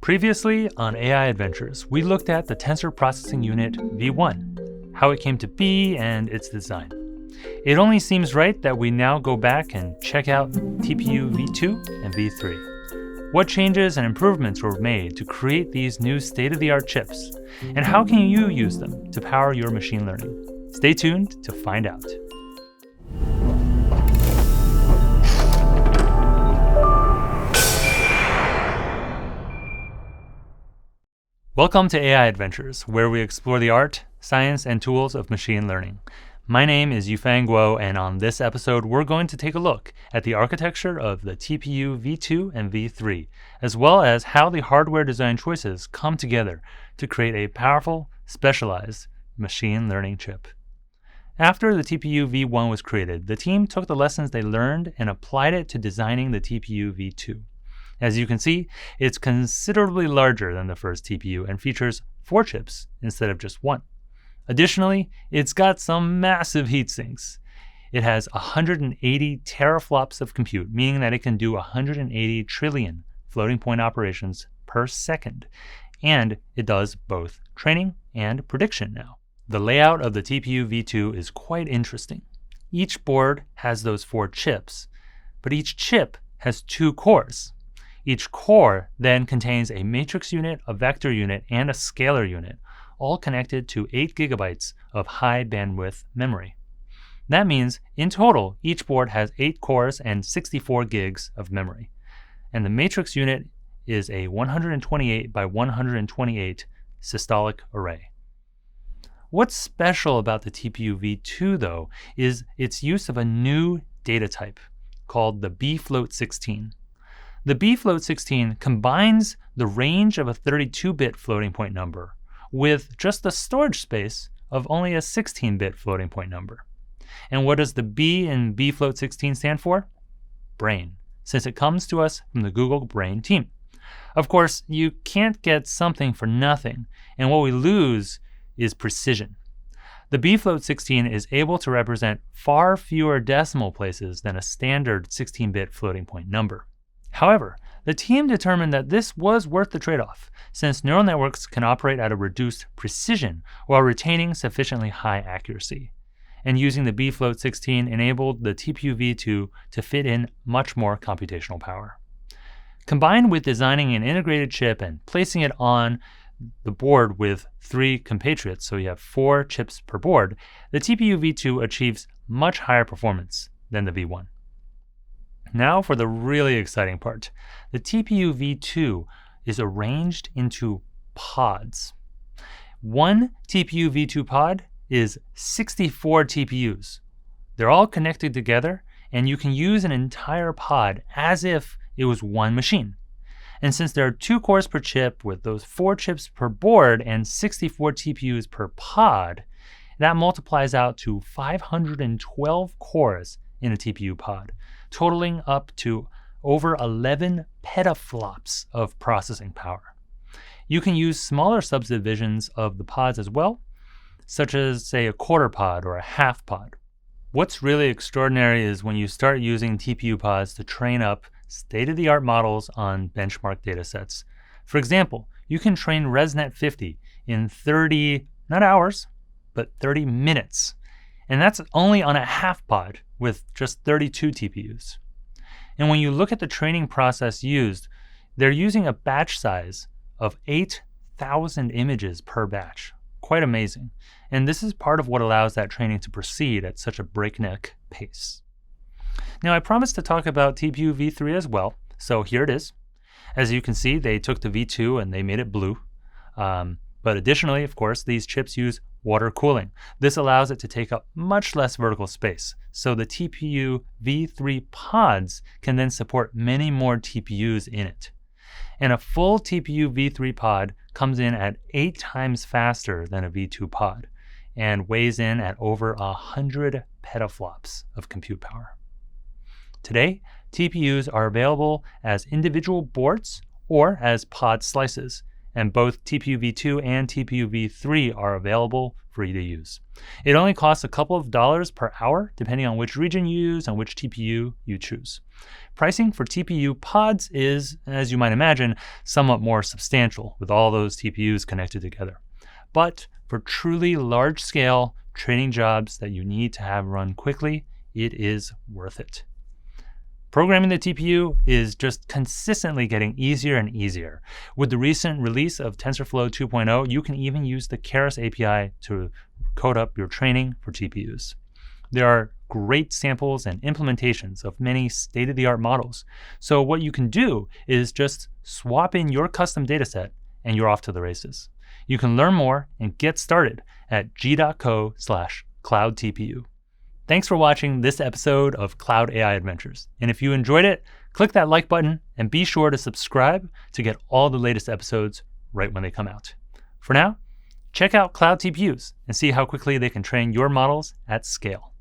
Previously on AI Adventures, we looked at the Tensor Processing Unit V1, how it came to be, and its design. It only seems right that we now go back and check out TPU V2 and V3. What changes and improvements were made to create these new state-of-the-art chips, and how can you use them to power your machine learning? Stay tuned to find out. Welcome to AI Adventures, where we explore the art, science, and tools of machine learning. My name is Yufeng Guo, and on this episode, we're going to take a look at the architecture of the TPU V2 and V3, as well as how the hardware design choices come together to create a powerful, specialized machine learning chip. After the TPU V1 was created, the team took the lessons they learned and applied it to designing the TPU V2. As you can see, it's considerably larger than the first TPU and features 4 chips instead of just 1. Additionally, it's got some massive heat sinks. It has 180 teraflops of compute, meaning that it can do 180 trillion floating point operations per second. And it does both training and prediction now. The layout of the TPU V2 is quite interesting. Each board has those 4 chips, but each chip has 2 cores. Each core then contains a matrix unit, a vector unit, and a scalar unit, all connected to 8 gigabytes of high bandwidth memory. That means, in total, each board has 8 cores and 64 gigs of memory. And the matrix unit is a 128 by 128 systolic array. What's special about the TPU V2, though, is its use of a new data type called the bfloat16. The bfloat16 combines the range of a 32-bit floating point number with just the storage space of only a 16-bit floating point number. And what does the B in bfloat16 stand for? Brain, since it comes to us from the Google Brain team. Of course, you can't get something for nothing, and what we lose is precision. The bfloat16 is able to represent far fewer decimal places than a standard 16-bit floating point number. However, the team determined that this was worth the trade-off, since neural networks can operate at a reduced precision while retaining sufficiently high accuracy. And using the bfloat16 enabled the TPU V2 to fit in much more computational power. Combined with designing an integrated chip and placing it on the board with 3 compatriots, so you have 4 chips per board, the TPU V2 achieves much higher performance than the V1. Now for the really exciting part. The TPU V2 is arranged into pods. One TPU V2 pod is 64 TPUs. They're all connected together, and you can use an entire pod as if it was one machine. And since there are 2 cores per chip with those 4 chips per board and 64 TPUs per pod, that multiplies out to 512 cores in a TPU pod, totaling up to over 11 petaflops of processing power. You can use smaller subdivisions of the pods as well, such as, say, a quarter pod or a half pod. What's really extraordinary is when you start using TPU pods to train up state-of-the-art models on benchmark datasets. For example, you can train ResNet 50 in 30, not hours, but 30 minutes. And that's only on a half pod with just 32 TPUs. And when you look at the training process used, they're using a batch size of 8,000 images per batch. Quite amazing. And this is part of what allows that training to proceed at such a breakneck pace. Now, I promised to talk about TPU V3 as well, so here it is. As you can see, they took the V2 and they made it blue. But additionally, of course, these chips use water cooling. This allows it to take up much less vertical space. So the TPU V3 pods can then support many more TPUs in it. And a full TPU V3 pod comes in at 8 times faster than a V2 pod and weighs in at over 100 petaflops of compute power. Today, TPUs are available as individual boards or as pod slices, and both TPU v2 and TPU v3 are available for you to use. It only costs a couple of dollars per hour, depending on which region you use and which TPU you choose. Pricing for TPU pods is, as you might imagine, somewhat more substantial with all those TPUs connected together. But for truly large-scale training jobs that you need to have run quickly, it is worth it. Programming the TPU is just consistently getting easier and easier. With the recent release of TensorFlow 2.0, you can even use the Keras API to code up your training for TPUs. There are great samples and implementations of many state-of-the-art models. So what you can do is just swap in your custom dataset and you're off to the races. You can learn more and get started at g.co/cloudtpu. Thanks for watching this episode of Cloud AI Adventures. And if you enjoyed it, click that like button and be sure to subscribe to get all the latest episodes right when they come out. For now, check out Cloud TPUs and see how quickly they can train your models at scale.